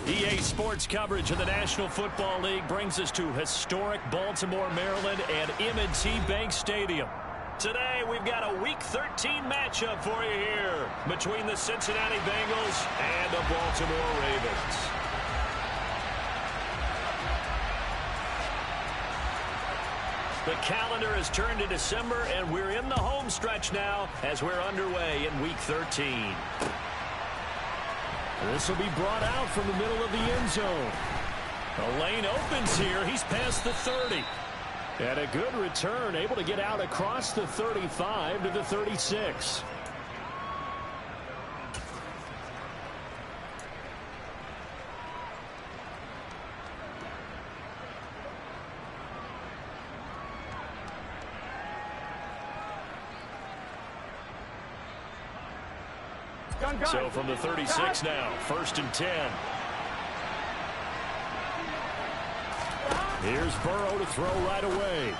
EA Sports coverage of the National Football League brings us to historic Baltimore, Maryland and M&T Bank Stadium. Today, we've got a Week 13 matchup for you here between the Cincinnati Bengals and the Baltimore Ravens. The calendar has turned to December, and we're in the home stretch now as we're underway in Week 13. This will be brought out from the middle of the end zone. The lane opens here. He's past the 30. And a good return, able to get out across the 35 to the 36. So from the 36 now, 1st and 10. Here's Burrow to throw right away.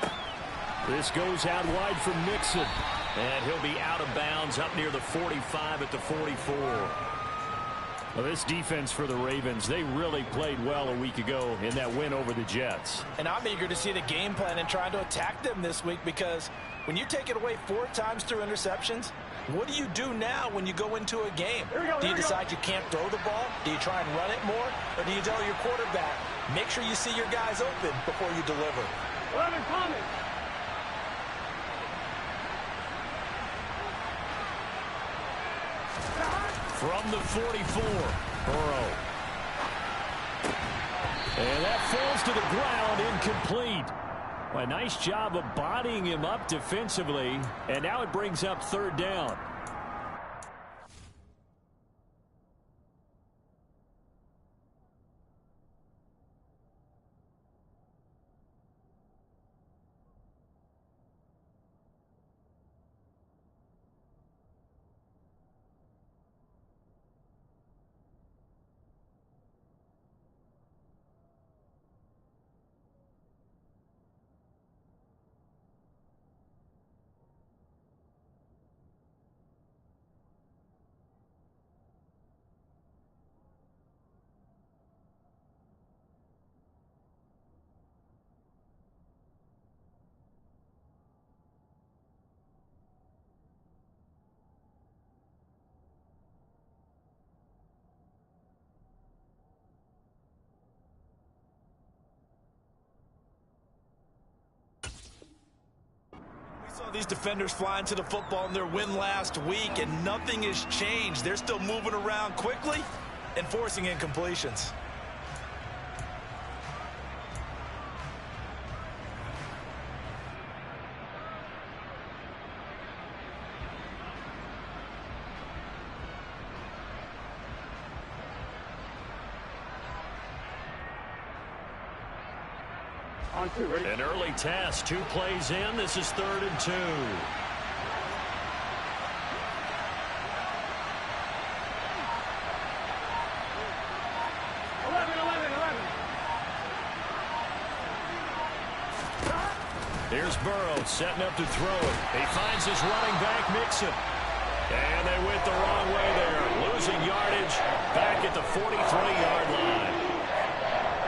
This goes out wide from Mixon. And he'll be out of bounds up near the 45 at the 44. Well, this defense for the Ravens, they really played well a week ago in that win over the Jets. And I'm eager to see the game plan and trying to attack them this week, because when you take it away 4 times through interceptions, what do you do now when you go into a game? Do you decide you can't throw the ball? Do you try and run it more? Or do you tell your quarterback, make sure you see your guys open before you deliver? 11 coming. From the 44, Burrow. And that falls to the ground, incomplete. A nice job of bodying him up defensively, and now it brings up 3rd down. These defenders flying to the football in their win last week, and nothing has changed. They're still moving around quickly and forcing incompletions. An early test, 2 plays in. This is 3rd and 2. Here's Burrow setting up to throw it. He finds his running back, Mixon. And they went the wrong way there. Losing yardage back at the 43-yard line.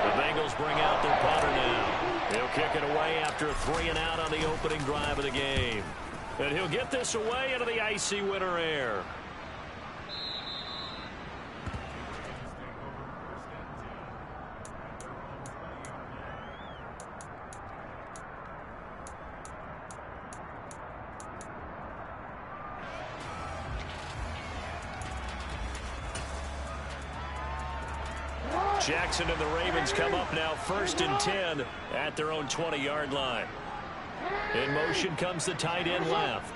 The Bengals bring out their punter now. He'll kick it away after a 3-and-out on the opening drive of the game. And he'll get this away into the icy winter air. Jackson and the Ravens come up now 1st and 10 at their own 20-yard line. In motion comes the tight end left.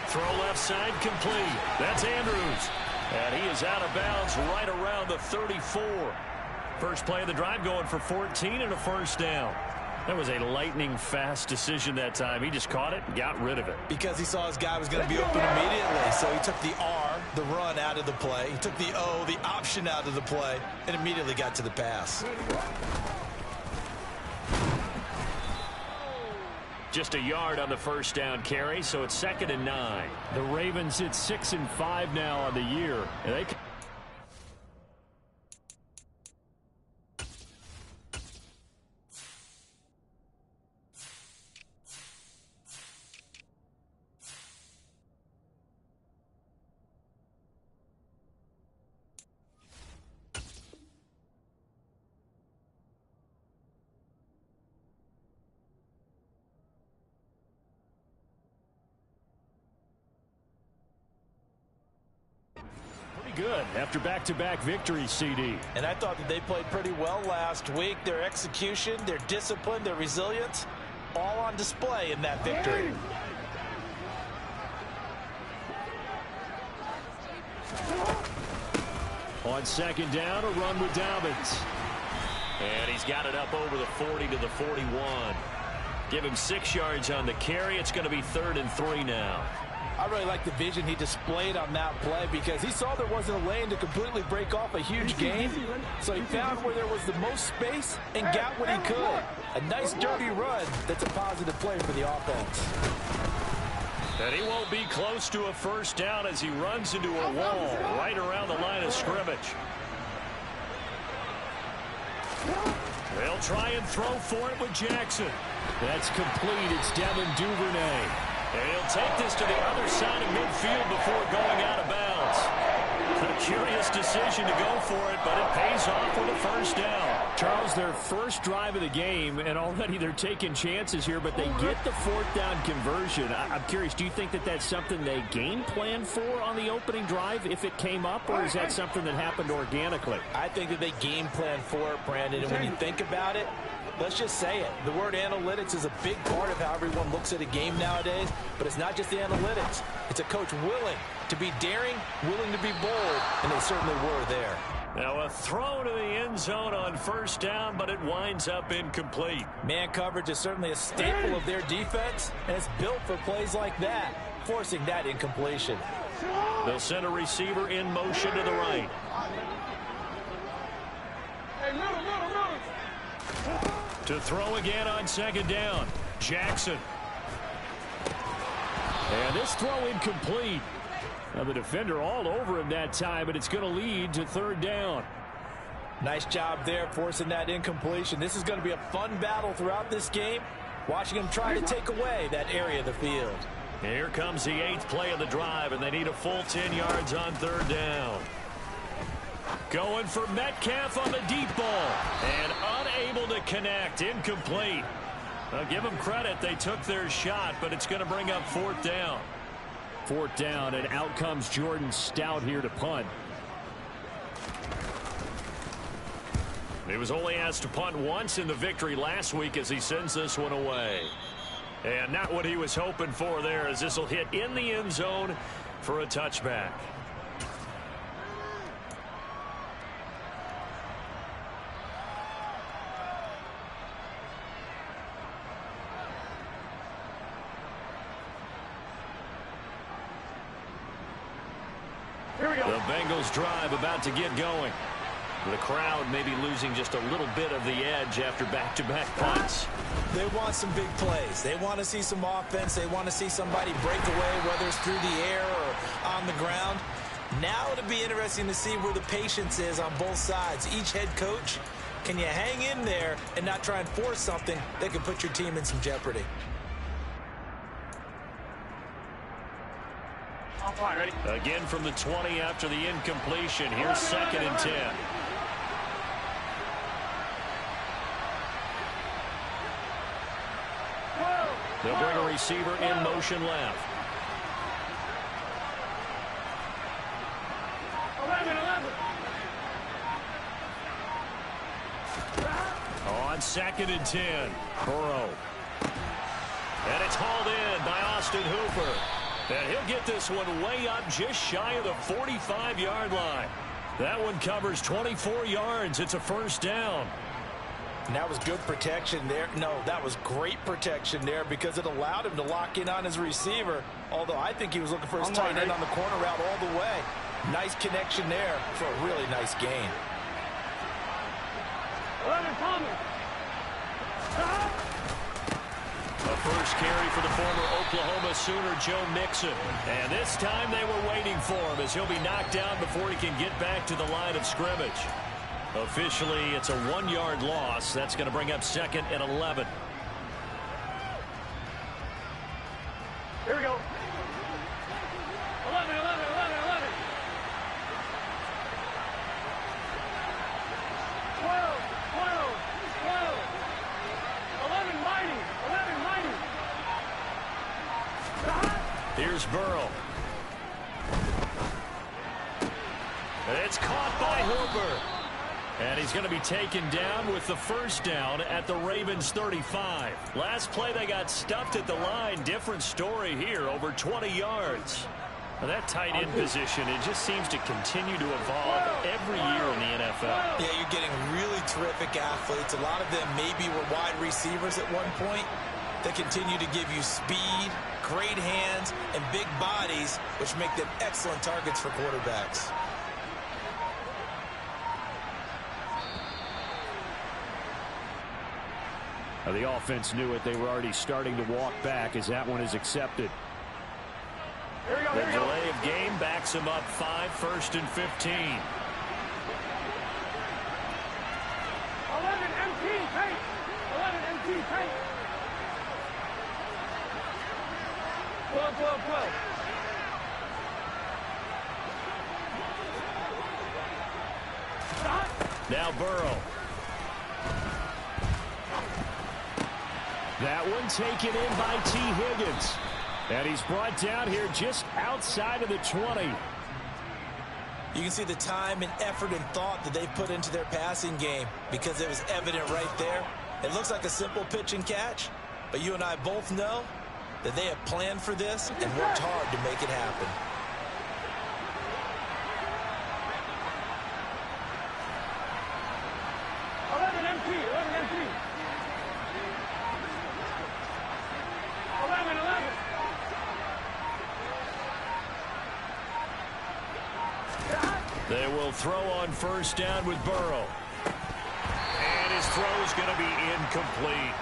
Throw left side complete. That's Andrews. And he is out of bounds right around the 34. First play of the drive going for 14 and a 1st down. That was a lightning-fast decision that time. He just caught it and got rid of it. Because he saw his guy was going to be open immediately. So he took the R, the run, out of the play. He took the O, the option, out of the play, and immediately got to the pass. Just a yard on the first down carry, so it's 2nd and 9. The Ravens hit 6 and 5 now on the year. And they good after back-to-back victories, CD. And I thought that they played pretty well last week. Their execution, their discipline, their resilience, all on display in that victory. On 2nd down, a run with Dobbins. And he's got it up over the 40 to the 41. Give him 6 yards on the carry. It's going to be 3rd and 3 now. I really like the vision he displayed on that play because he saw there wasn't a lane to completely break off a huge gain. So he found where there was the most space and got what he could. A nice dirty run that's a positive play for the offense. And he won't be close to a first down as he runs into a wall right around the line of scrimmage. They'll try and throw for it with Jackson. That's complete. It's Devin Duvernay. And he'll take this to the other side of midfield before going out of bounds. A curious decision to go for it, but it pays off with a first down. Charles, their first drive of the game, and already they're taking chances here, but they get the 4th down conversion. I'm curious, do you think that that's something they game plan for on the opening drive if it came up, or is that something that happened organically? I think that they game plan for it, Brandon, and when you think about it, let's just say it. The word analytics is a big part of how everyone looks at a game nowadays, but it's not just the analytics. It's a coach willing to be daring, willing to be bold, and they certainly were there. Now a throw to the end zone on first down, but it winds up incomplete. Man coverage is certainly a staple of their defense, and it's built for plays like that, forcing that incompletion. They'll send a receiver in motion to the right. To throw again on 2nd down. Jackson. And this throw incomplete. Now the defender all over him that time, but it's going to lead to 3rd down. Nice job there forcing that incompletion. This is going to be a fun battle throughout this game. Watching him try to take away that area of the field. Here comes the 8th play of the drive, and they need a full 10 yards on 3rd down. Going for Metcalf on the deep ball. And unable to connect. Incomplete. I'll give them credit. They took their shot, but it's going to bring up 4th down. 4th down, and out comes Jordan Stout here to punt. He was only asked to punt once in the victory last week as he sends this one away. And not what he was hoping for there, as this will hit in the end zone for a touchback. The Bengals drive about to get going. The crowd maybe losing just a little bit of the edge after back-to-back punts. They want some big plays. They want to see some offense. They want to see somebody break away, whether it's through the air or on the ground. Now it'll be interesting to see where the patience is on both sides. Each head coach, can you hang in there and not try and force something that could put your team in some jeopardy? Ready? Again from the 20 after the incompletion. Here's 2nd and 10. They'll bring a receiver in motion left. On 2nd and 10. Burrow. And it's hauled in by Austin Hooper. And he'll get this one way up just shy of the 45-yard line. That one covers 24 yards. It's a first down. And that was good protection there. No, that was great protection there because it allowed him to lock in on his receiver. Although I think he was looking for his tight end on the corner route all the way. Nice connection there for a really nice gain. A first first carry for the former Oklahoma Sooner, Joe Mixon. And this time they were waiting for him as he'll be knocked down before he can get back to the line of scrimmage. Officially, it's a 1-yard loss. That's going to bring up 2nd and 11. Here we go. 11, 11, 11, 11. 12, 12, 12. 11 mighty, 11 mighty. Here's Burrow. It's caught by Hooper. And he's going to be taken down with the first down at the Ravens 35. Last play they got stuffed at the line. Different story here, over 20 yards. Well, that tight end position, it just seems to continue to evolve every year in the NFL. Yeah, you're getting really terrific athletes. A lot of them maybe were wide receivers at one point. They continue to give you speed, great hands, and big bodies, which make them excellent targets for quarterbacks. The offense knew it. They were already starting to walk back as that one is accepted. Here we go, The here we go. delay of game backs him up 5, 1st and 15. 11 MT, take. 11 MT, take. 12, 12, 12. Stop. Now Burrow. That one taken in by T. Higgins. And he's brought down here just outside of the 20. You can see the time and effort and thought that they put into their passing game because it was evident right there. It looks like a simple pitch and catch, but you and I both know that they have planned for this and worked hard to make it happen. They will throw on first down with Burrow. And his throw's going to be incomplete.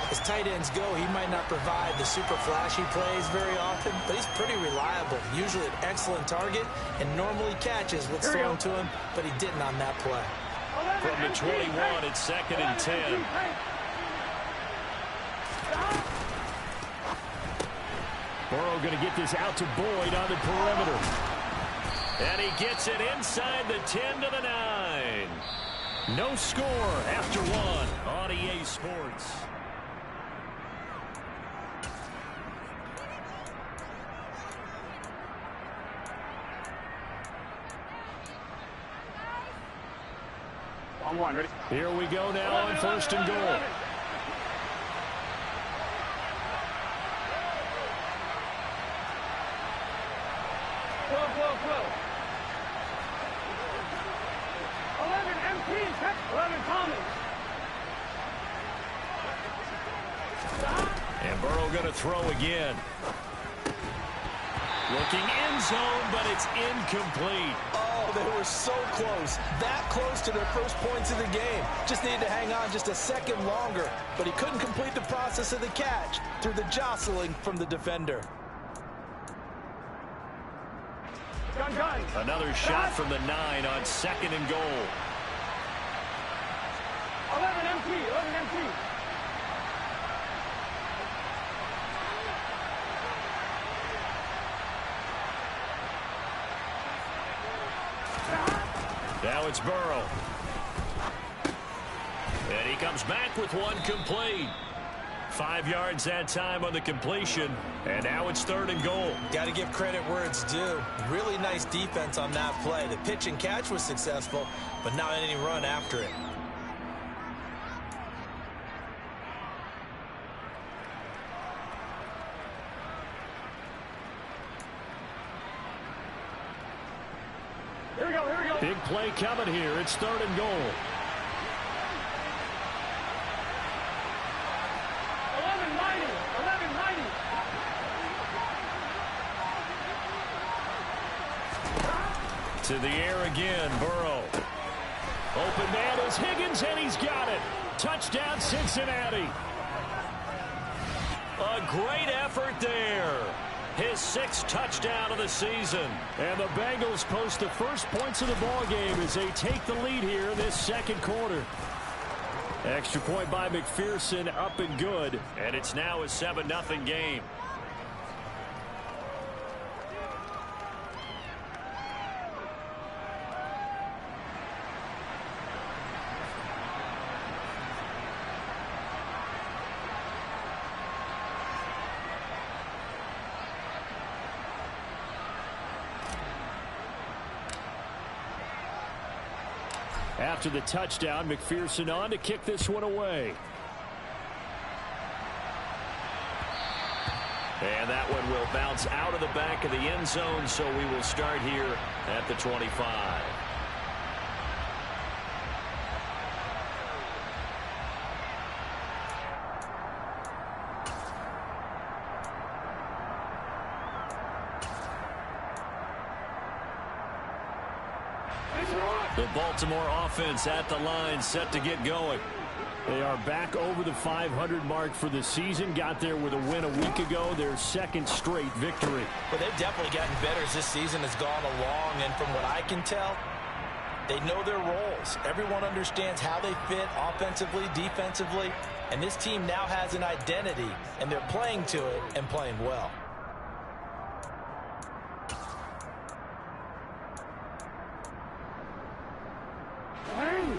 As tight ends go, he might not provide the super flashy plays very often, but he's pretty reliable. Usually an excellent target and normally catches what's thrown to him, but he didn't on that play. From the 21, it's 2nd and 10. Burrow going to get this out to Boyd on the perimeter. And he gets it inside the 10 to the 9. No score after one on EA Sports. On one, ready? Here we go now on 1st and goal. And Burrow going to throw again. Looking end zone, but it's incomplete. Oh, they were so close. That close to their first points of the game. Just needed to hang on just a second longer. But he couldn't complete the process of the catch through the jostling from the defender. Another shot from the 9 on 2nd and goal. 11 MT, 11 MT. Now it's Burrow. And he comes back with one complete. 5 yards that time on the completion. And now it's 3rd and goal. Got to give credit where it's due. Really nice defense on that play. The pitch and catch was successful, but not any run after it. Here we go, here we go. Big play coming here. It's 3rd and goal. 1190, 1190. To the air again, Burrow. Open man is Higgins, and he's got it. Touchdown, Cincinnati. A great effort there. His 6th touchdown of the season. And the Bengals post the first points of the ball game as they take the lead here in this second quarter. Extra point by McPherson, up and good. And it's now a 7-0 game. After the touchdown, McPherson on to kick this one away. And that one will bounce out of the back of the end zone, so we will start here at the 25. The Baltimore offense at the line, set to get going. They are back over the 500 mark for the season. Got there with a win a week ago, their second straight victory. Well, they've definitely gotten better as this season has gone along, and from what I can tell, they know their roles. Everyone understands how they fit offensively, defensively, and this team now has an identity, and they're playing to it and playing well.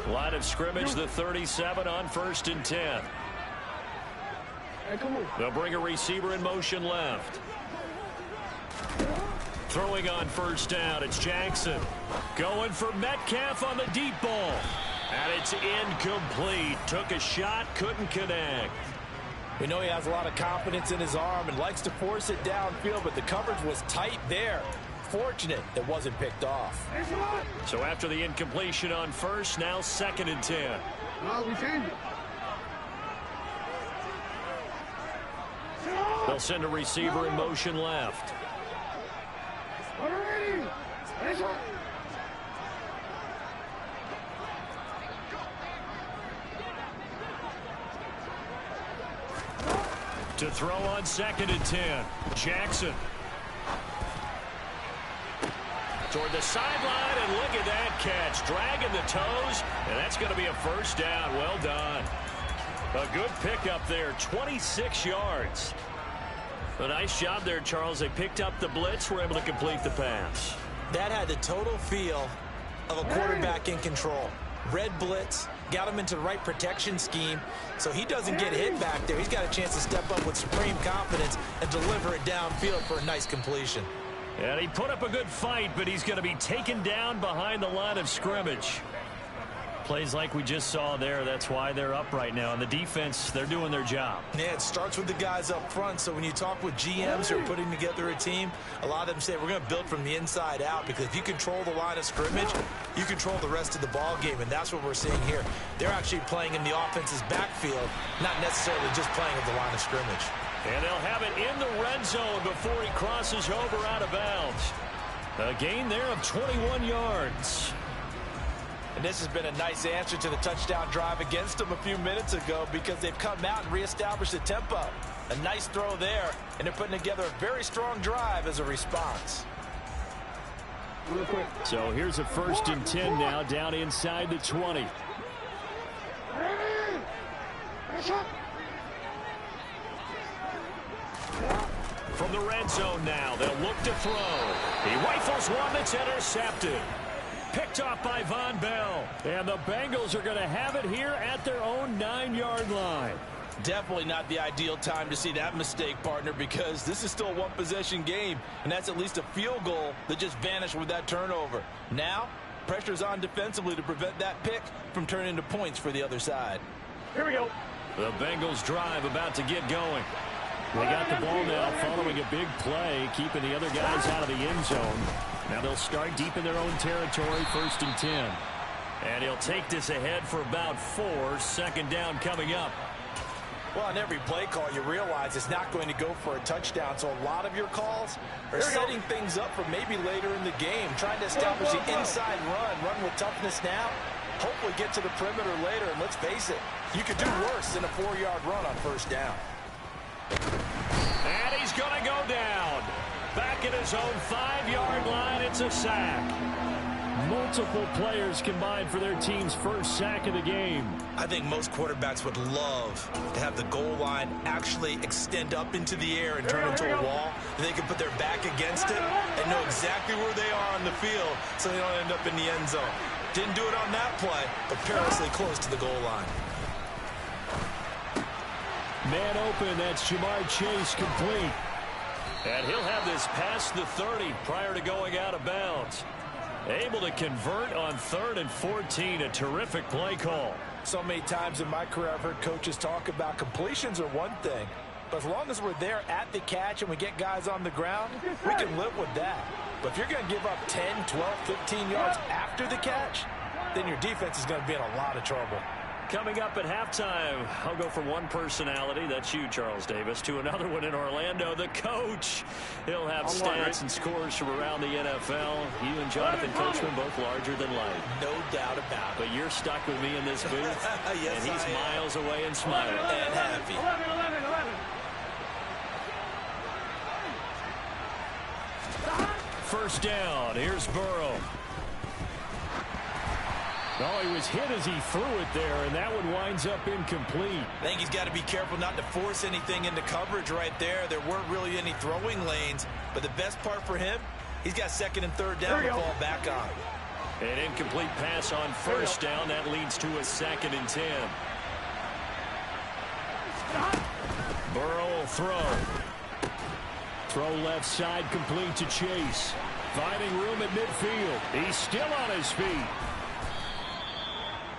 Line of scrimmage, the 37 on 1st and 10. They'll bring a receiver in motion left. Throwing on 1st down, it's Jackson. Going for Metcalf on the deep ball. And it's incomplete. Took a shot, couldn't connect. We know he has a lot of confidence in his arm and likes to force it downfield, but the coverage was tight there. Fortunate it wasn't picked off. So after the incompletion on 1st, now 2nd and 10. They'll send a receiver in motion left. To throw on 2nd and 10. Jackson. Toward the sideline, and look at that catch. Dragging the toes, and that's going to be a 1st down. Well done. A good pickup there, 26 yards. A nice job there, Charles. They picked up the blitz, were able to complete the pass. That had the total feel of a quarterback in control. Red blitz, got him into the right protection scheme, so he doesn't get hit back there. He's got a chance to step up with supreme confidence and deliver it downfield for a nice completion. And he put up a good fight, but he's going to be taken down behind the line of scrimmage. Plays like we just saw there. That's why they're up right now. And the defense, they're doing their job. Yeah, it starts with the guys up front. So when you talk with GMs who are putting together a team, a lot of them say we're going to build from the inside out, because if you control the line of scrimmage, you control the rest of the ball game. And that's what we're seeing here. They're actually playing in the offense's backfield, not necessarily just playing at the line of scrimmage. And they'll have it in the red zone before he crosses over out of bounds. A gain there of 21 yards. And this has been a nice answer to the touchdown drive against them a few minutes ago, because they've come out and reestablished the tempo. A nice throw there, and they're putting together a very strong drive as a response. So here's a 1st and 10 now, down inside the 20. From the red zone now, they'll look to throw. He rifles one that's intercepted. Picked off by Von Bell. And the Bengals are going to have it here at their own 9-yard line. Definitely not the ideal time to see that mistake, partner, because this is still a one-possession game, and that's at least a field goal that just vanished with that turnover. Now, pressure's on defensively to prevent that pick from turning into points for the other side. Here we go. The Bengals drive about to get going. They got the ball now following a big play, keeping the other guys out of the end zone. Now they'll start deep in their own territory, 1st and 10. And he'll take this ahead for about 4. 2nd down coming up. Well, on every play call, you realize it's not going to go for a touchdown, so a lot of your calls are setting things up for maybe later in the game, trying to establish the inside run with toughness now, hopefully get to the perimeter later, and let's face it, you could do worse than a 4-yard run on 1st down. And he's going to go down. Back at his own 5-yard line, it's a sack. Multiple players combined for their team's first sack of the game. I think most quarterbacks would love to have the goal line actually extend up into the air and turn into a wall. They can put their back against it and know exactly where they are on the field so they don't end up in the end zone. Didn't do it on that play, but perilously close to the goal line. Man open, that's Jamar Chase complete. And he'll have this past the 30 prior to going out of bounds. Able to convert on 3rd and 14. A terrific play call. So many times in my career I've heard coaches talk about completions are one thing. But as long as we're there at the catch and we get guys on the ground, we can live with that. But if you're going to give up 10, 12, 15 yards after the catch, then your defense is going to be in a lot of trouble. Coming up at halftime, I'll go from one personality, that's you, Charles Davis, to another one in Orlando, the coach. He'll have stats and scores from around the NFL. You and Jonathan Coachman both larger than life. No doubt about it. But you're stuck with me in this booth, yes, and he's miles away and smiling. And happy. 11. First down, here's Burrow. Oh, he was hit as he threw it there, and that one winds up incomplete. I think he's got to be careful not to force anything into coverage right there. There weren't really any throwing lanes, but the best part for him, he's got 2nd and 3rd down to fall back on. An incomplete pass on first down. That leads to a 2nd and 10. Burrow will throw. Throw left side complete to Chase. Finding room at midfield. He's still on his feet.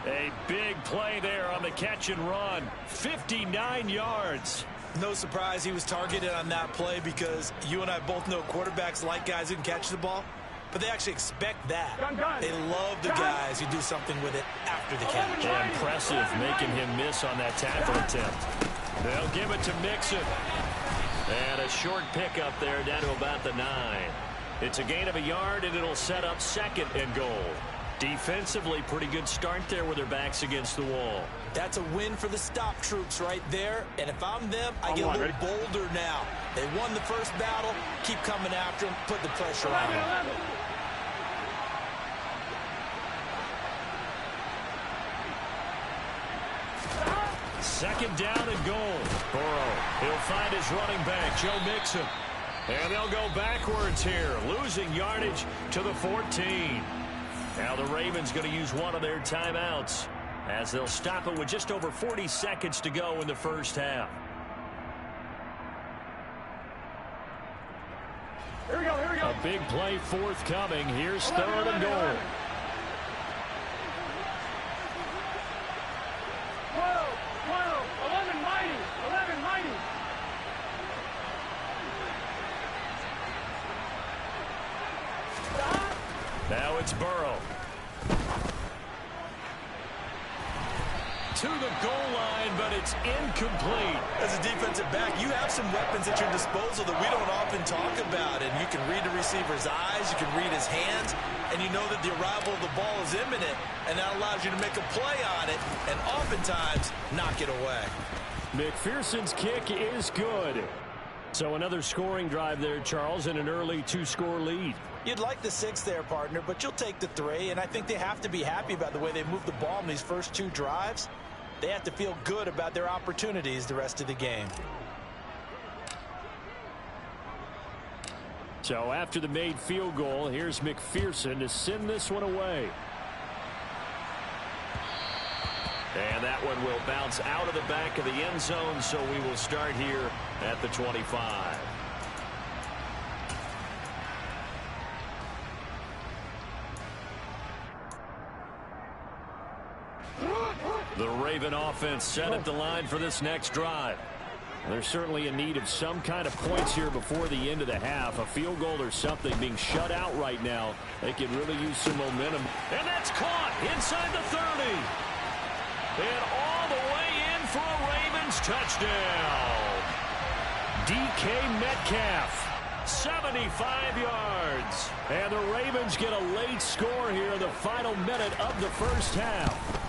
A big play there on the catch and run. 59 yards. No surprise he was targeted on that play because you and I both know quarterbacks like guys who can catch the ball, but they actually expect that. They love the guys who do something with it after the catch. Impressive making him miss on that tackle attempt. They'll give it to Mixon. And a short pickup there down to about the 9. It's a gain of a yard, and it'll set up 2nd and goal. Defensively, pretty good start there with their backs against the wall. That's a win for the stop troops right there. And if I'm them, I get a little bolder now. They won the first battle. Keep coming after them. Put the pressure on them. 2nd down and goal. Burrow, he'll find his running back, Joe Mixon. And they'll go backwards here, losing yardage to the 14. Now the Ravens going to use one of their timeouts as they'll stop it with just over 40 seconds to go in the first half. Here we go. A big play forthcoming. Here's 3rd and goal. 11. Now it's Burrow. To the goal line, but it's incomplete. As a defensive back, you have some weapons at your disposal that we don't often talk about. And you can read the receiver's eyes, you can read his hands, and you know that the arrival of the ball is imminent, and that allows you to make a play on it and oftentimes knock it away. McPherson's kick is good. So another scoring drive there, Charles, and an early 2-score lead. You'd like the 6 there, partner, but you'll take the 3, and I think they have to be happy about the way they moved the ball in these first 2 drives. They have to feel good about their opportunities the rest of the game. So after the made field goal, here's McPherson to send this one away. And that one will bounce out of the back of the end zone, so we will start here at the 25. The Raven offense set at the line for this next drive. They're certainly in need of some kind of points here before the end of the half. A field goal or something being shut out right now. They could really use some momentum. And that's caught inside the 30. And all the way in for a Ravens touchdown. DK Metcalf. 75 yards. And the Ravens get a late score here in the final minute of the first half.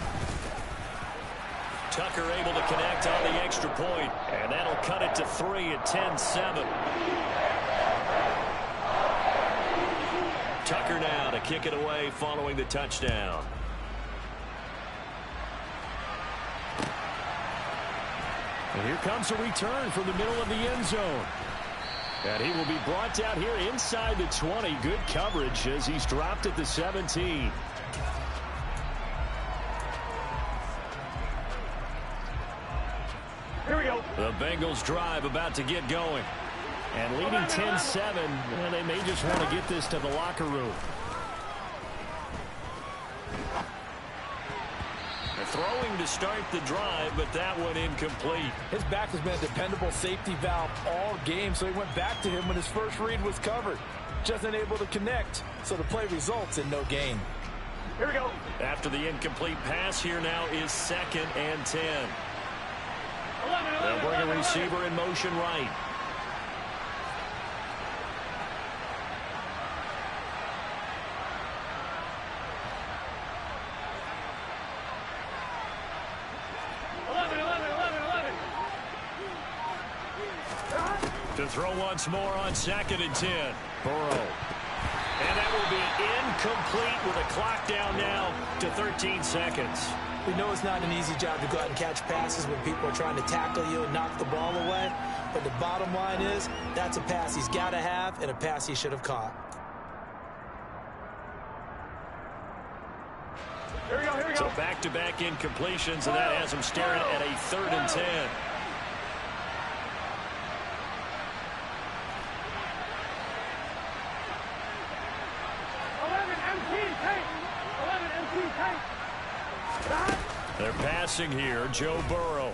Tucker able to connect on the extra point, and that'll cut it to 3 at 10-7. Tucker now to kick it away following the touchdown. And here comes a return from the middle of the end zone. And he will be brought down here inside the 20. Good coverage as he's dropped at the 17. Here we go. The Bengals drive about to get going. And leading 10-7, well, they may just want to get this to the locker room. Throwing to start the drive, but that one incomplete. His back has been a dependable safety valve all game, so he went back to him when his first read was covered. Just unable to connect, so the play results in no gain. Here we go. After the incomplete pass, here now is 2nd and 10. 11, They'll bring a receiver in motion right. To throw once more on 2nd and 10. Burrow. And that will be incomplete with a clock down now to 13 seconds. We know it's not an easy job to go out and catch passes when people are trying to tackle you and knock the ball away. But the bottom line is, that's a pass he's got to have and a pass he should have caught. Here we go, here we go. So back-to-back incompletions, and that has him staring at a 3rd and 10. 11 MT tank. 11 MT tank. They're passing here, Joe Burrow.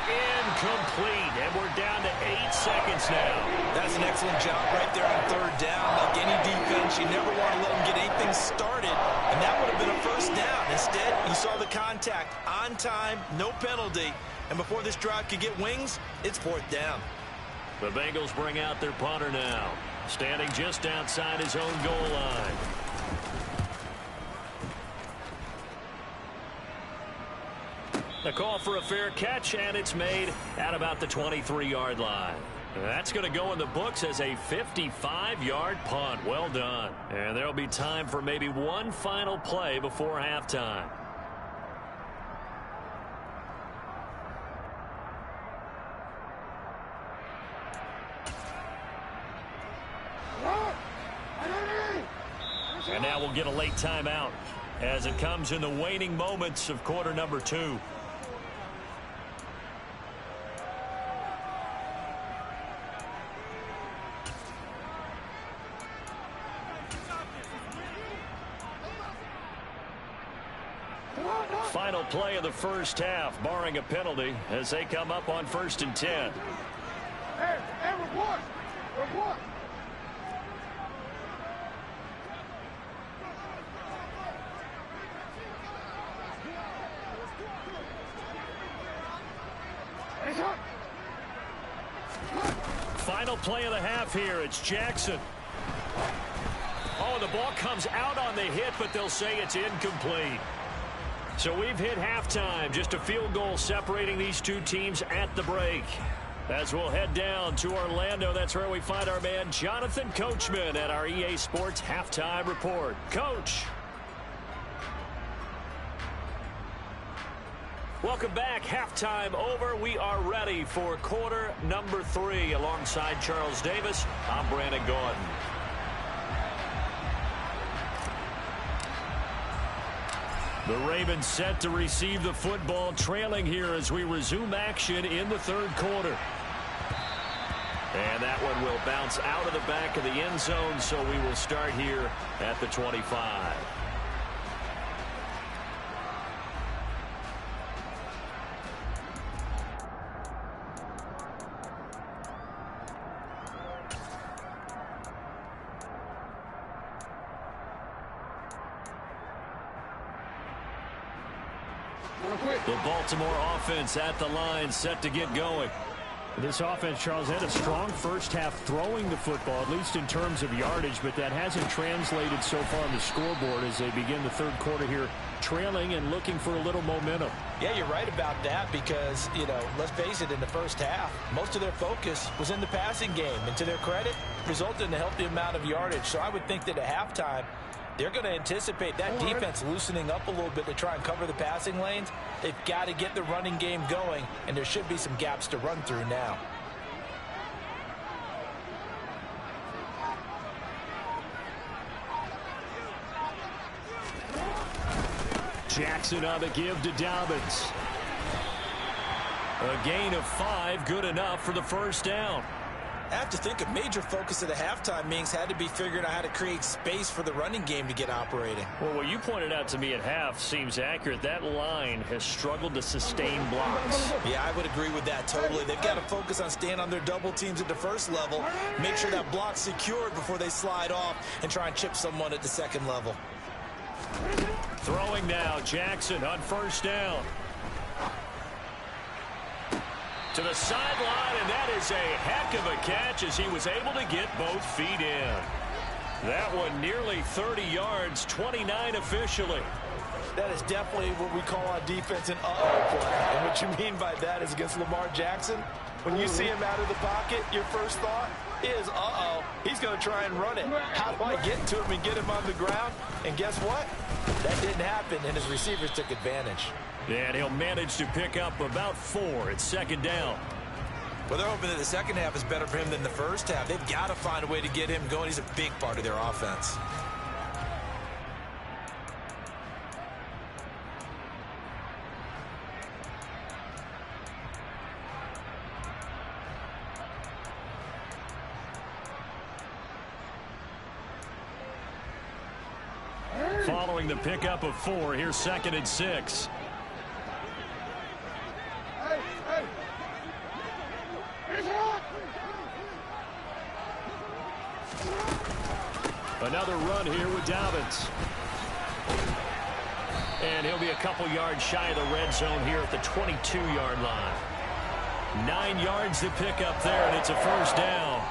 Incomplete, and we're down to 8 seconds now. That's an excellent job right there on 3rd down. Like any defense, you never want to let them get anything started, and that would have been a 1st down. Instead, you saw the contact on time, no penalty, and before this drive could get wings, it's 4th down. The Bengals bring out their punter now, standing just outside his own goal line. A call for a fair catch, and it's made at about the 23-yard line. That's going to go in the books as a 55-yard punt. Well done. And there'll be time for maybe one final play before halftime. And now we'll get a late timeout as it comes in the waning moments of quarter number 2. Final play of the first half, barring a penalty, as they come up on 1st and 10. Hey, report. Report. Final play of the half here. It's Jackson. Oh, the ball comes out on the hit, but they'll say it's incomplete. So we've hit halftime. Just a field goal separating these two teams at the break. As we'll head down to Orlando, that's where we find our man Jonathan Coachman at our EA Sports Halftime Report. Coach. Welcome back. Halftime over. We are ready for quarter number 3. Alongside Charles Davis, I'm Brandon Gordon. The Ravens set to receive the football, trailing here as we resume action in the 3rd quarter. And that one will bounce out of the back of the end zone, so we will start here at the 25. The Baltimore offense at the line, set to get going. This offense, Charles, had a strong first half throwing the football, at least in terms of yardage, but that hasn't translated so far on the scoreboard as they begin the third quarter here, trailing and looking for a little momentum. Yeah, you're right about that because, let's face it, in the first half, most of their focus was in the passing game. And to their credit, resulted in a healthy amount of yardage. So I would think that at halftime, they're going to anticipate that defense loosening up a little bit to try and cover the passing lanes. They've got to get the running game going, and there should be some gaps to run through now. Jackson on the give to Dobbins. A gain of 5, good enough for the first down. I have to think a major focus of the halftime meetings had to be figuring out how to create space for the running game to get operating. Well, what you pointed out to me at half seems accurate. That line has struggled to sustain blocks. Yeah, I would agree with that totally. They've got to focus on staying on their double teams at the first level, make sure that block's secured before they slide off and try and chip someone at the second level. Throwing now, Jackson on first down. To the sideline, and that is a heck of a catch as he was able to get both feet in. That one nearly 30 yards, 29 officially. That is definitely what we call on defense an uh-oh play. And what you mean by that is against Lamar Jackson, when you see him out of the pocket, your first thought is, uh-oh, he's going to try and run it. How do I get to him and get him on the ground? And guess what? That didn't happen, and his receivers took advantage. And he'll manage to pick up about 4 at second down. Well, they're hoping that the second half is better for him than the first half. They've got to find a way to get him going. He's a big part of their offense. Following the pickup of 4, here's 2nd and 6. Another run here with Dobbins. And he'll be a couple yards shy of the red zone here at the 22-yard line. 9 yards to pick up there, and it's a first down.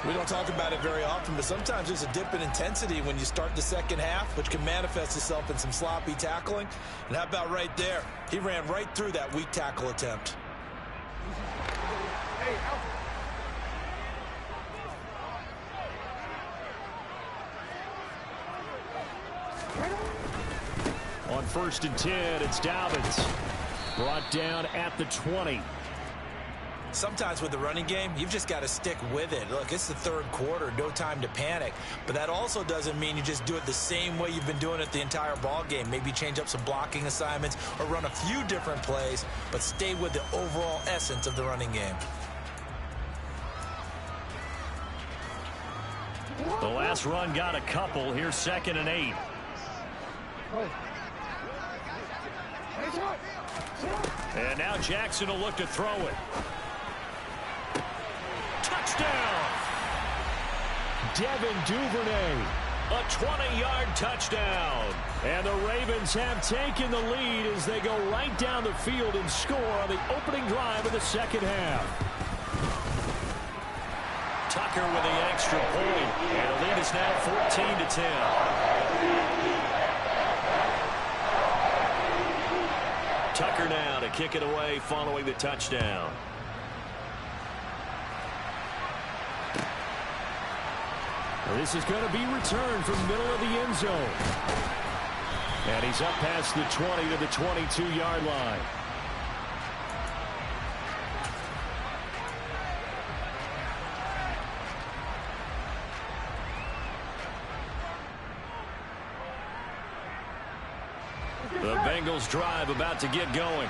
We don't talk about it very often, but sometimes there's a dip in intensity when you start the second half, which can manifest itself in some sloppy tackling. And how about right there? He ran right through that weak tackle attempt. On 1st and 10, it's Dobbins. Brought down at the 20. Sometimes with the running game, you've just got to stick with it. Look, it's the third quarter, no time to panic. But that also doesn't mean you just do it the same way you've been doing it the entire ball game. Maybe change up some blocking assignments or run a few different plays, but stay with the overall essence of the running game. The last run got a couple. Here's 2nd and 8. And now Jackson will look to throw it. Touchdown! Devin Duvernay. A 20-yard touchdown. And the Ravens have taken the lead as they go right down the field and score on the opening drive of the second half. Tucker with the extra point. And the lead is now 14-10. Tucker now to kick it away following the touchdown. This is going to be returned from the middle of the end zone. And he's up past the 20 to the 22-yard line. The Bengals drive about to get going.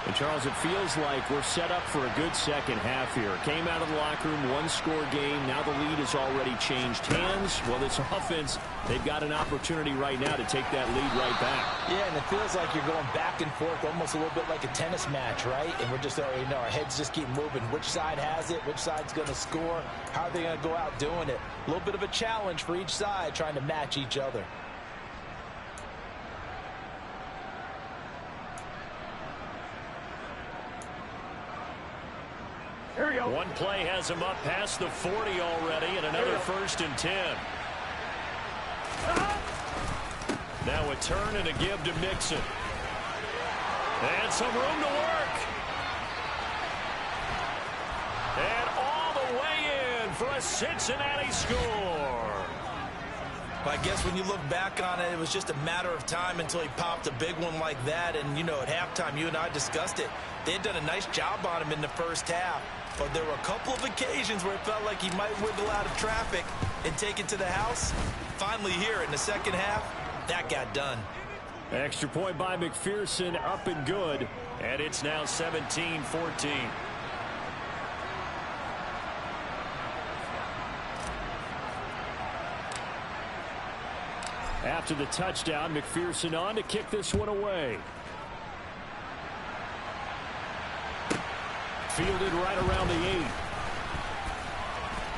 And, Charles, it feels like we're set up for a good second half here. Came out of the locker room, one-score game. Now the lead has already changed hands. Well, this offense, they've got an opportunity right now to take that lead right back. Yeah, and it feels like you're going back and forth, almost a little bit like a tennis match, right? And we're just already know our heads just keep moving. Which side has it? Which side's going to score? How are they going to go out doing it? A little bit of a challenge for each side, trying to match each other. Here we go. One play has him up past the 40 already, and another 1st and 10. Now a turn and a give to Mixon. And some room to work. And all the way in for a Cincinnati score. I guess when you look back on it, it was just a matter of time until he popped a big one like that. And, you know, at halftime, you and I discussed it. They had done a nice job on him in the first half. But there were a couple of occasions where it felt like he might wiggle out of traffic and take it to the house. Finally here in the second half, that got done. Extra point by McPherson, up and good. And it's now 17-14. After the touchdown, McPherson on to kick this one away. Fielded right around the 8.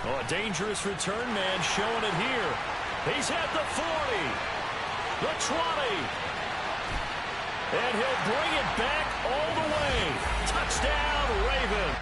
Oh, a dangerous return man showing it here. He's at the 40, the 20. And he'll bring it back all the way. Touchdown, Ravens.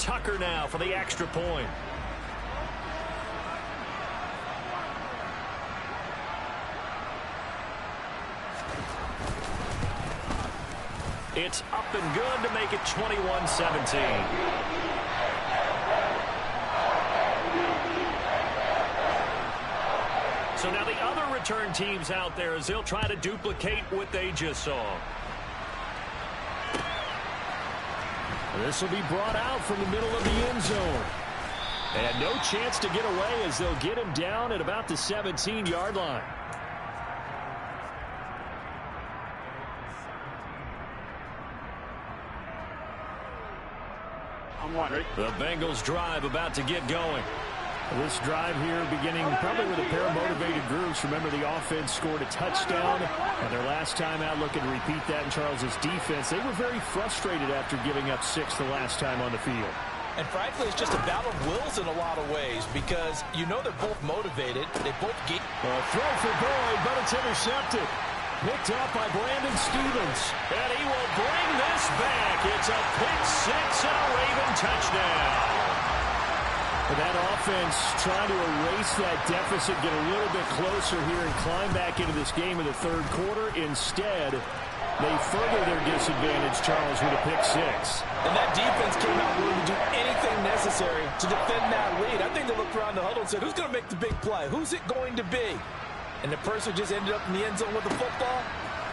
Tucker now for the extra point. It's up and good to make it 21-17. So now the other return teams out there as they'll try to duplicate what they just saw. This will be brought out from the middle of the end zone. And no chance to get away as they'll get him down at about the 17-yard line. The Bengals drive about to get going. This drive here beginning probably with a pair of motivated groups. Remember, the offense scored a touchdown. And their last time out looking to repeat that in Charles's defense. They were very frustrated after giving up 6 the last time on the field. And frankly, it's just a battle of wills in a lot of ways because you know they're both motivated. They both get... Throw for Boyd, but it's intercepted. Picked up by Brandon Stevens. And he will bring this back. It's a pick six and a Raven touchdown. That offense trying to erase that deficit, get a little bit closer here and climb back into this game in the third quarter. Instead, they further their disadvantage, Charles, with a pick six. And that defense came out willing to do anything necessary to defend that lead. I think they looked around the huddle and said, who's going to make the big play? Who's it going to be? And the person who just ended up in the end zone with the football,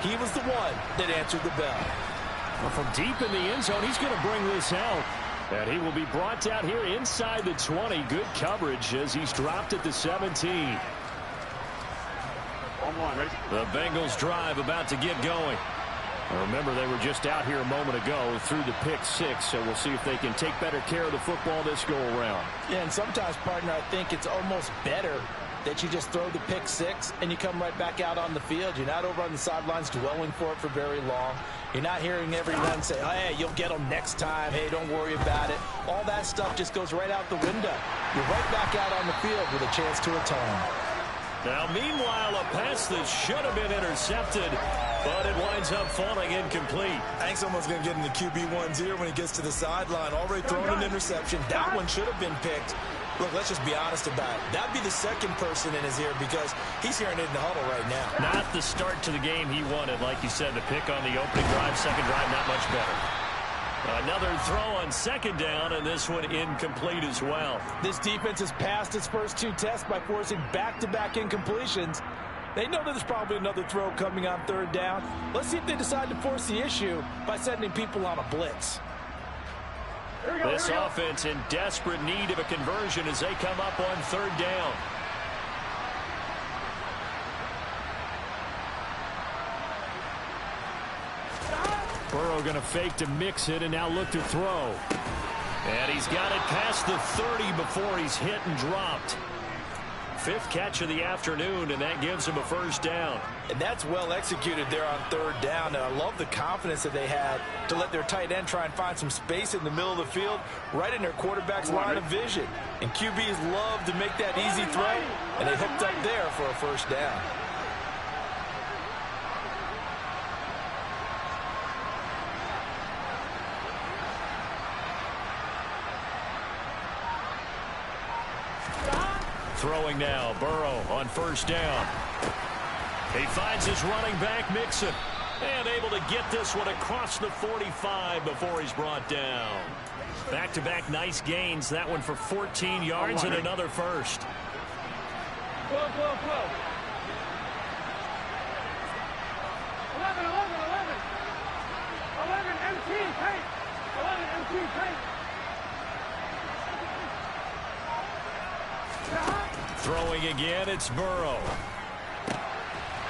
he was the one that answered the bell. Well, from deep in the end zone, he's going to bring this out. And he will be brought down here inside the 20. Good coverage as he's dropped at the 17. The Bengals drive about to get going. Remember, they were just out here a moment ago through the pick 6, so we'll see if they can take better care of the football this go-around. Yeah, and sometimes, partner, I think it's almost better that you just throw the pick 6 and you come right back out on the field. You're not over on the sidelines dwelling for it for very long. You're not hearing everyone say, hey, you'll get them next time. Hey, don't worry about it. All that stuff just goes right out the window. You're right back out on the field with a chance to atone. Now, meanwhile, a pass that should have been intercepted, but it winds up falling incomplete. I think someone's going to get in the QB1's ear when he gets to the sideline. Already thrown an interception. That one should have been picked. Look, let's just be honest about it. That'd be the second person in his ear because he's hearing it in the huddle right now. Not the start to the game he wanted. Like you said, the pick on the opening drive, second drive, not much better. Another throw on second down, and this one incomplete as well. This defense has passed its first 2 tests by forcing back-to-back incompletions. They know that there's probably another throw coming on third down. Let's see if they decide to force the issue by sending people on a blitz. This offense in desperate need of a conversion as they come up on third down. Burrow going to fake to mix it and now look to throw. And he's got it past the 30 before he's hit and dropped. 5th catch of the afternoon, and that gives him a first down. And that's well executed there on third down. And I love the confidence that they had to let their tight end try and find some space in the middle of the field, right in their quarterback's line of vision. And QBs love to make that easy throw, and they hooked up there for a first down. Throwing now, Burrow on first down. He finds his running back, Mixon, and able to get this one across the 45 before he's brought down. Back-to-back nice gains. That one for 14 yards and another first. 12. 11. 11 MT tape. 11 MT tape. Throwing again, it's Burrow.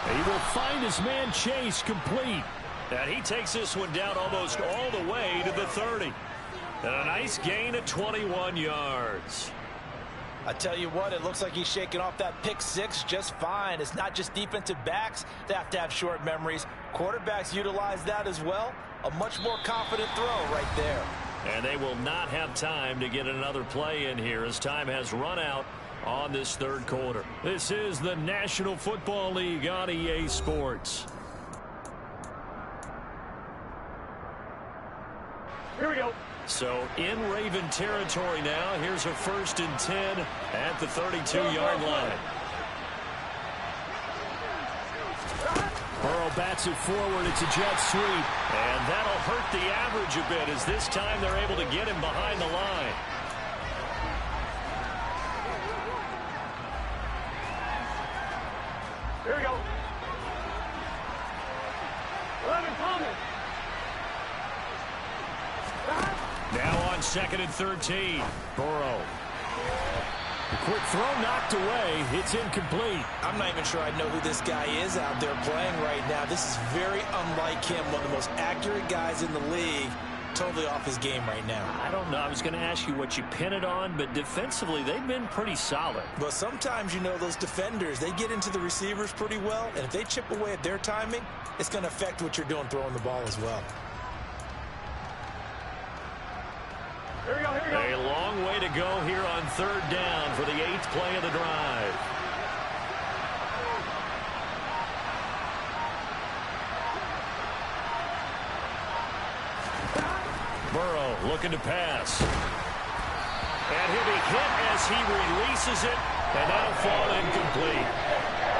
He will find his man Chase complete. And he takes this one down almost all the way to the 30. And a nice gain of 21 yards. I tell you what, it looks like he's shaking off that pick 6 just fine. It's not just defensive backs that have to have short memories. Quarterbacks utilize that as well. A much more confident throw right there. And they will not have time to get another play in here as time has run out on this third quarter. This is the National Football League on EA Sports. Here we go. So in Raven territory now. Here's a 1st and 10 at the 32-yard line. Burrow bats it forward. It's a jet sweep. And that'll hurt the average a bit as this time they're able to get him behind the line. Here we go. 11 Thomas. Now on 2nd and 13. Burrow. The quick throw knocked away. It's incomplete. I'm not even sure I know who this guy is out there playing right now. This is very unlike him, one of the most accurate guys in the league. Totally off his game right now. I don't know. I was going to ask you what you pin it on, but defensively, they've been pretty solid. But sometimes, you know, those defenders, they get into the receivers pretty well, and if they chip away at their timing, it's going to affect what you're doing throwing the ball as well. Here we go. A long way to go here on third down for the 8th play of the drive. Burrow looking to pass. And he'll be hit as he releases it, and that'll fall incomplete.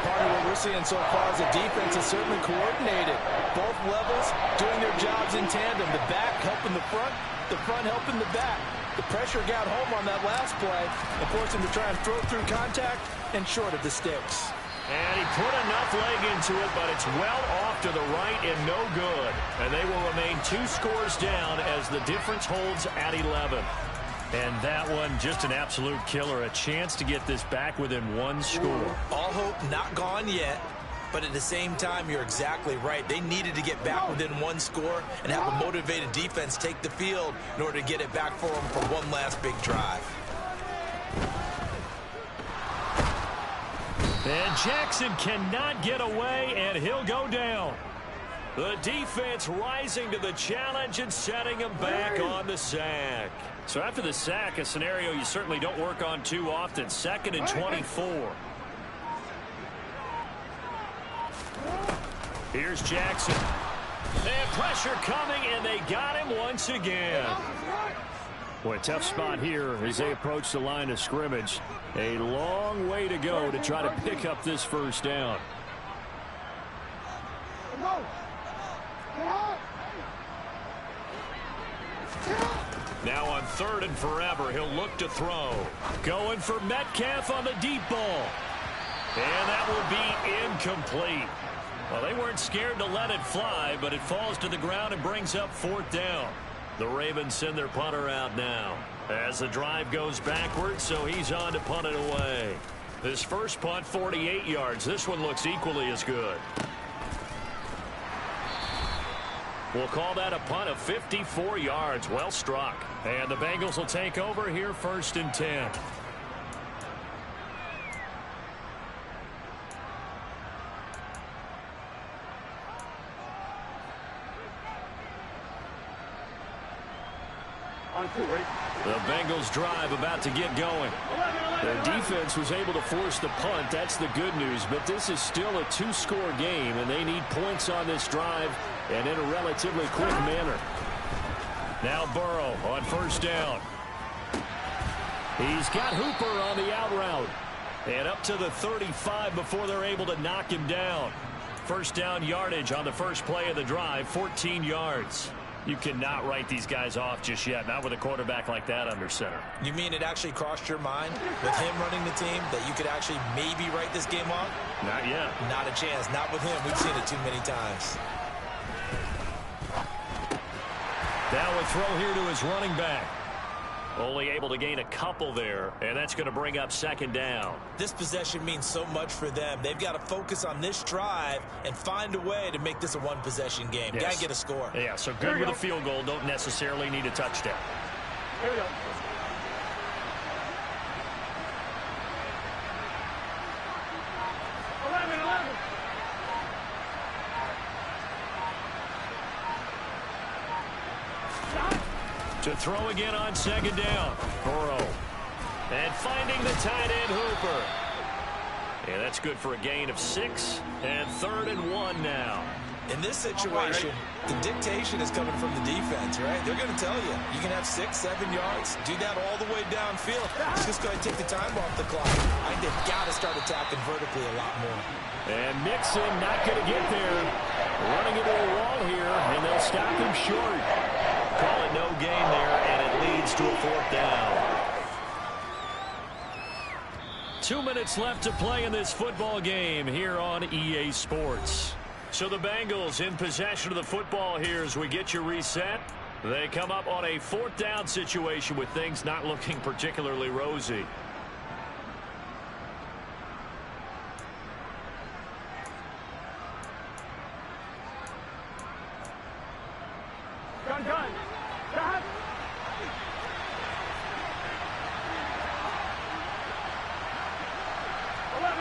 Part of what we're seeing so far is the defense is certainly coordinated. Both levels doing their jobs in tandem. The back helping the front helping the back. The pressure got home on that last play and forced him to try and throw through contact and short of the sticks. And he put enough leg into it, but it's well off to the right and no good. And they will remain 2 scores down as the difference holds at 11. And that one, just an absolute killer. A chance to get this back within 1 score. All hope not gone yet. But at the same time, you're exactly right. They needed to get back within 1 score and have a motivated defense take the field in order to get it back for them for one last big drive. And Jackson cannot get away, and he'll go down. The defense rising to the challenge and setting him back on the sack. So after the sack, a scenario you certainly don't work on too often. 2nd and 24. Here's Jackson. And pressure coming, and they got him once again. Boy, tough spot here as they approach the line of scrimmage. A long way to go to try to pick up this first down. Now on 3rd and forever, he'll look to throw. Going for Metcalf on the deep ball. And that will be incomplete. Well, they weren't scared to let it fly, but it falls to the ground and brings up 4th down. The Ravens send their punter out now as the drive goes backwards, so he's on to punt it away. This first punt, 48 yards. This one looks equally as good. We'll call that a punt of 54 yards. Well struck. And the Bengals will take over here 1st and 10. The Bengals drive about to get going. Their defense was able to force the punt. That's the good news. But this is still a 2-score game, and they need points on this drive and in a relatively quick manner. Now Burrow on 1st down. He's got Hooper on the out route. And up to the 35 before they're able to knock him down. 1st down yardage on the first play of the drive, 14 yards. You cannot write these guys off just yet, not with a quarterback like that under center. You mean it actually crossed your mind with him running the team that you could actually maybe write this game off? Not yet. Not a chance. Not with him. We've seen it too many times. Now a throw here to his running back. Only able to gain a couple there, and that's going to bring up 2nd down. This possession means so much for them. They've got to focus on this drive and find a way to make this a 1-possession game. Yes. Got to get a score. Yeah, so good with a field goal. Don't necessarily need a touchdown. Here we go. To throw again on 2nd down. Burrow. And finding the tight end, Hooper. Yeah, that's good for a gain of 6. And 3rd and 1 now. In this situation, the dictation is coming from the defense, right? They're going to tell you, you can have 6, 7 yards, do that all the way downfield. Just go ahead and take the time off the clock. I think they've got to start attacking vertically a lot more. And Mixon not going to get there. Running into a wall here, and they'll stop him short. Call it no gain there, and it leads to a 4th down. 2 minutes left to play in this football game here on EA Sports. So the Bengals in possession of the football here as we get you reset. They come up on a 4th down situation with things not looking particularly rosy. Gun. Stop. 11.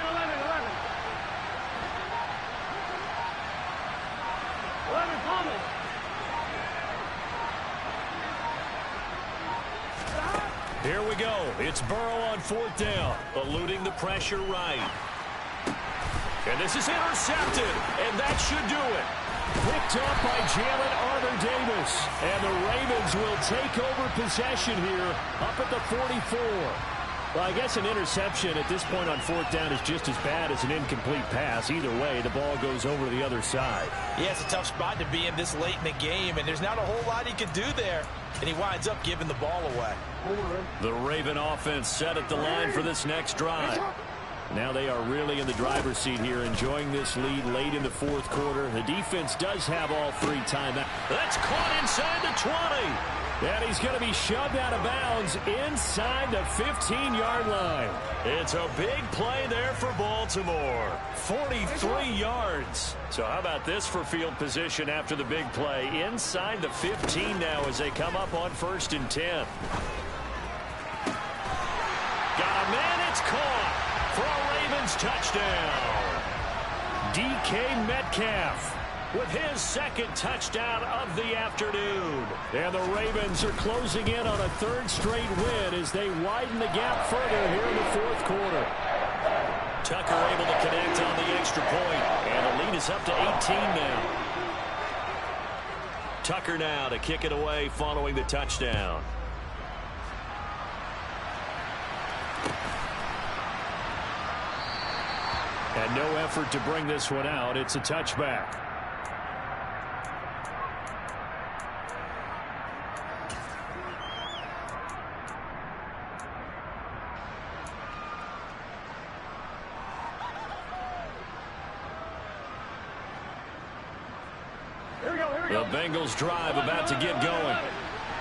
11, Thomas. Here we go. It's Burrow on 4th down, eluding the pressure right. And this is intercepted, and that should do it. Picked up by Jalen Armour-Davis. And the Ravens will take over possession here up at the 44. Well, I guess an interception at this point on 4th down is just as bad as an incomplete pass. Either way, the ball goes over to the other side. Yeah, it's a tough spot to be in this late in the game, and there's not a whole lot he can do there. And he winds up giving the ball away. The Raven offense set at the line for this next drive. Now they are really in the driver's seat here, enjoying this lead late in the fourth quarter. The defense does have all 3 timeouts. That's caught inside the 20. And he's going to be shoved out of bounds inside the 15-yard line. It's a big play there for Baltimore. 43 yards. So how about this for field position after the big play? Inside the 15 now as they come up on 1st and 10. Got a man, it's caught for a Ravens touchdown. DK Metcalf with his 2nd touchdown of the afternoon. And the Ravens are closing in on a 3rd straight win as they widen the gap further here in the 4th quarter. Tucker able to connect on the extra point, and the lead is up to 18 now. Tucker now to kick it away following the touchdown. And no effort to bring this one out. It's a touchback. The Bengals drive about to get going.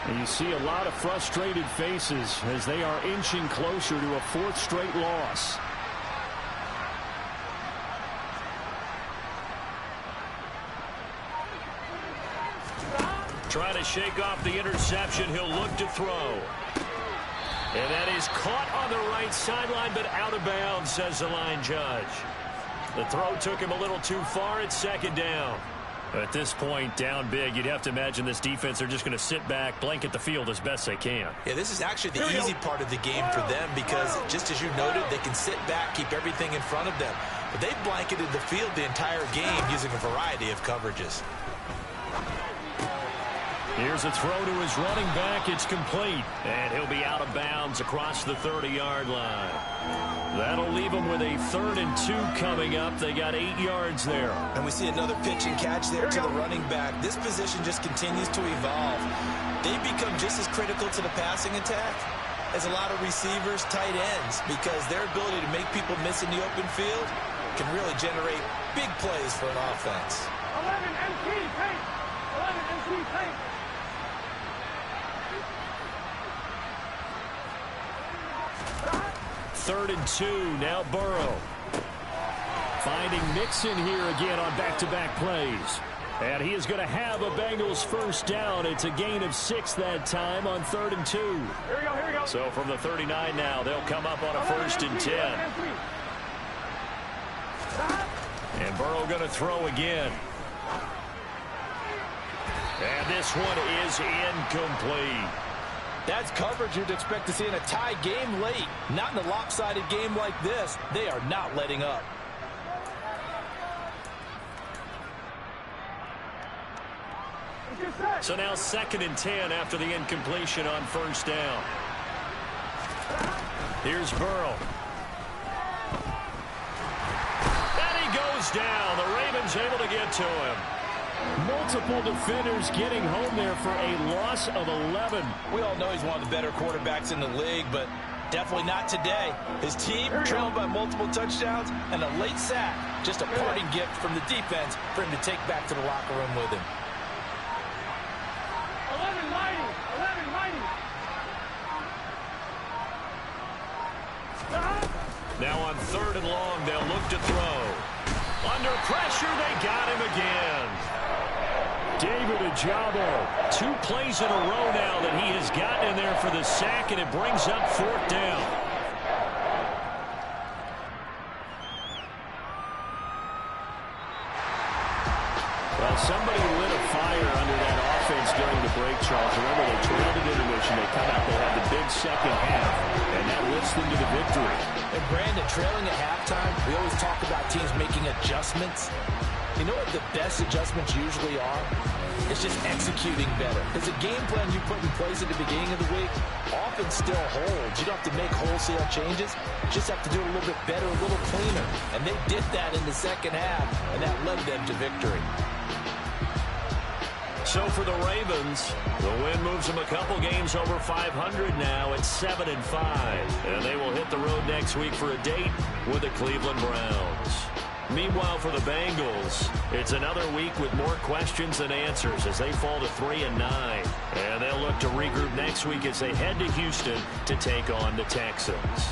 And you see a lot of frustrated faces as they are inching closer to a 4th straight loss. Trying to shake off the interception. He'll look to throw. And that is caught on the right sideline, but out of bounds, says the line judge. The throw took him a little too far. It's 2nd down. At this point, down big, you'd have to imagine this defense are just going to sit back, blanket the field as best they can. Yeah, this is actually the easy part of the game for them because, just as you noted, they can sit back, keep everything in front of them. But they've blanketed the field the entire game using a variety of coverages. Here's a throw to his running back. It's complete. And he'll be out of bounds across the 30-yard line. That'll leave them with a 3rd and 2 coming up. They got 8 yards there. And we see another pitch and catch there to the running back. This position just continues to evolve. They become just as critical to the passing attack as a lot of receivers, tight ends, because their ability to make people miss in the open field can really generate big plays for an offense. 11 MT, paint. 11 MT, paint. Third and 2. Now Burrow. Finding Mixon here again on back-to-back plays. And he is going to have a Bengals 1st down. It's a gain of 6 that time on 3rd and 2. Here we go, here we go. So from the 39 now, they'll come up on a 1st and 10. And Burrow going to throw again. And this one is incomplete. That's coverage you'd expect to see in a tie game late. Not in a lopsided game like this. They are not letting up. So now 2nd and 10 after the incompletion on 1st down. Here's Burrow. And he goes down. The Ravens able to get to him. Multiple defenders getting home there for a loss of 11. We all know he's one of the better quarterbacks in the league, but definitely not today. His team trailed by multiple touchdowns and a late sack. Just a parting gift from the defense for him to take back to the locker room with him. 11-90. 11-90. Now on 3rd and long, they'll look to throw. Under pressure, they got him again. David Ojabo. 2 plays in a row now that he has gotten in there for the sack, and it brings up 4th down. Well, somebody lit a fire under that offense during the break, Charles. Remember, they trailed at intermission. They come out, they had the big 2nd half, and that lifts them to the victory. And Brandon, trailing at halftime, we always talk about teams making adjustments. You know what the best adjustments usually are? It's just executing better. Because the game plan you put in place at the beginning of the week often still holds. You don't have to make wholesale changes. You just have to do it a little bit better, a little cleaner. And they did that in the 2nd half, and that led them to victory. So for the Ravens, the win moves them a couple games over 500 now at 7-5. And they will hit the road next week for a date with the Cleveland Browns. Meanwhile, for the Bengals, it's another week with more questions than answers as they fall to 3-9. And they'll look to regroup next week as they head to Houston to take on the Texans.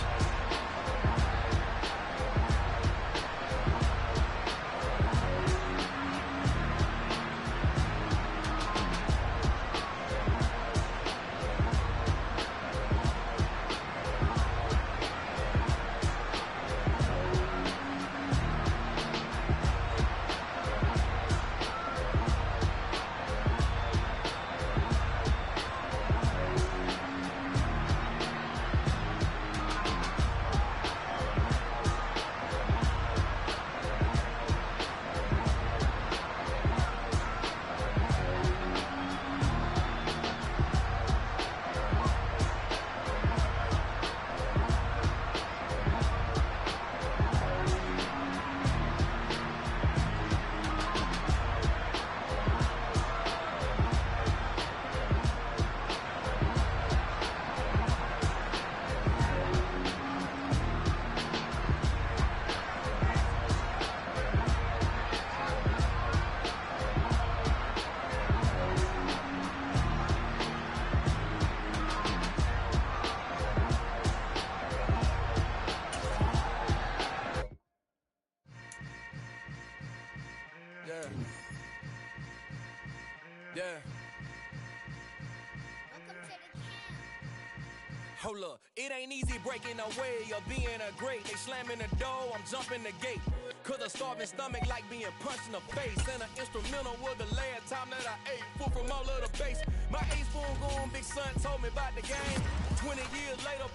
Hold up, it ain't easy breaking away or being a great. They slamming the door, I'm jumping the gate. Cause a starving stomach like being punched in the face. And an instrumental was the last time that I ate. Food from all of the base. My ace spoon going, big son told me about the game. 20 years later,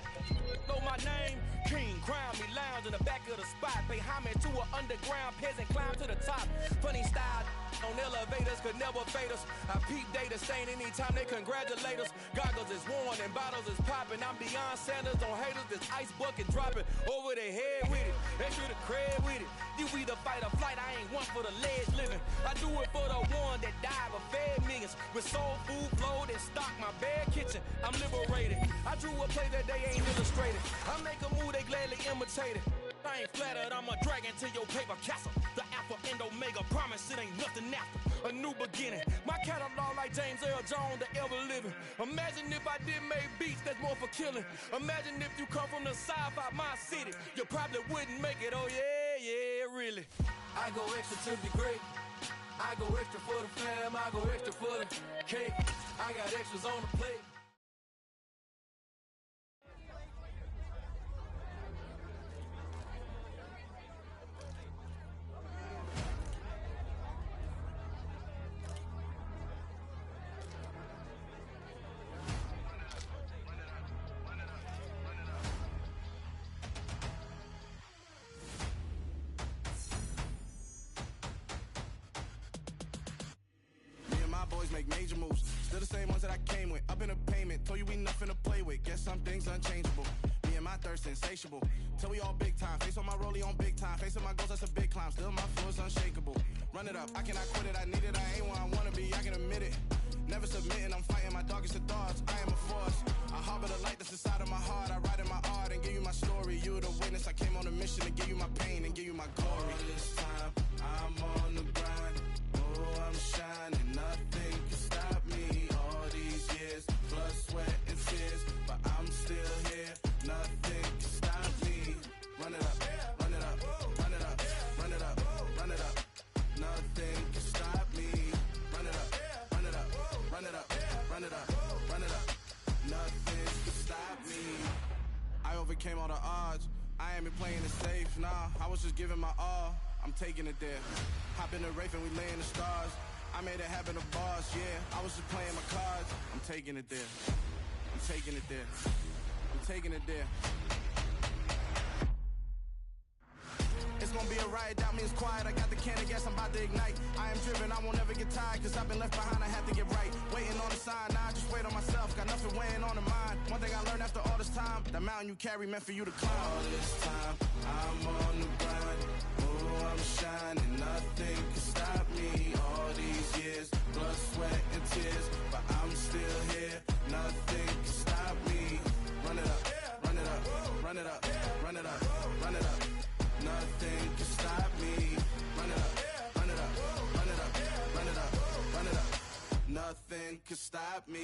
know my name. King, crown me, lounge in the back of the spot. Pay homage to an underground peasant, climb to the top. Funny style on elevators could never fade us. I peep data stain anytime they congratulate us. Goggles is worn and bottles is popping. I'm Deion Sanders on haters, this ice bucket dropping over their head with it. Extra the cred with it. You either fight or flight, I ain't one for the ledge living. I do it for the one that died but fed millions. With soul food flowed and stocked my bare kitchen. I'm liberated. I drew a play that they ain't illustrated. I make a move, they gladly imitate it. I ain't flattered, I'm a dragon to your paper castle. The Alpha and Omega, promise it ain't nothing after. A new beginning. My catalog like James Earl Jones, the ever living. Imagine if I did make beats that's more for killing. Imagine if you come from the south out my city. You probably wouldn't make it, oh yeah, really. I go extra to be great. I go extra for the fam, I go extra for the cake. I got extras on the plate. Make major moves, still the same ones that I came with. Up in a payment, told you we nothing to play with. Guess some things unchangeable. Me and my thirst insatiable. Till we all big time. Face on my rollie on big time. Facing my goals, that's a big climb. Still my flow is unshakable. Run it up, I cannot quit it. I need it, I ain't where I wanna be. I can admit it. Never submitting, I'm fighting my darkest of thoughts. I am a force. I harbor the light that's inside of my heart. I write in my art and give you my story. You the witness. I came on a mission to give you my pain and give you my glory. All this time, I'm on the grind. Oh, I'm shining. Nothing can stop me. All these years, blood, sweat, and tears, but I'm still here. Nothing can stop me. Run it up, run it up, run it up, run it up, run it up. Nothing can stop me. Run it up, run it up, run it up, run it up, run it up. Nothing can stop me. I overcame all the odds. I ain't been playing it safe, nah. I was just giving my all. I'm taking it there. Hop in the Wraith and we lay in the stars. I made it happen to bars, yeah. I was just playing my cards. I'm taking it there. I'm taking it there. I'm taking it there. It's gonna be a riot, doubt me it's quiet. I got the can of gas, I'm about to ignite. I am driven, I won't ever get tired. Cause I've been left behind, I have to get right. Waiting on the sign, now I just wait on myself. Got nothing weighing on the mind. One thing I learned after all this time, the mountain you carry meant for you to climb. All this time, I'm on the grind. Oh, I'm shining, nothing can stop me. All these years, blood, sweat, and tears, but I'm still here. Nothing can stop me. Run it up, run it up, run it up, run it up, run it up. Nothing can stop me. Run it up, run it up, run it up, run it up, run it up. Nothing can stop me.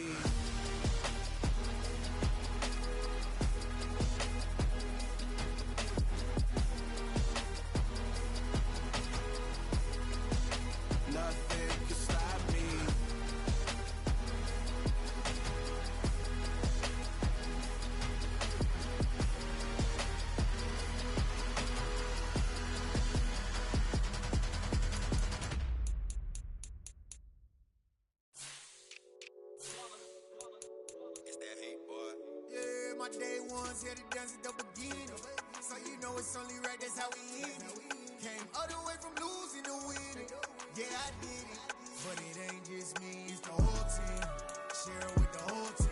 Nothing can stop me. Yeah, my day ones here to dance at the beginning. So you know it's only right, that's how we end it. Came all the way from losing to winning. Yeah, I did it. But it ain't just me, it's the whole team. Share it with the whole team.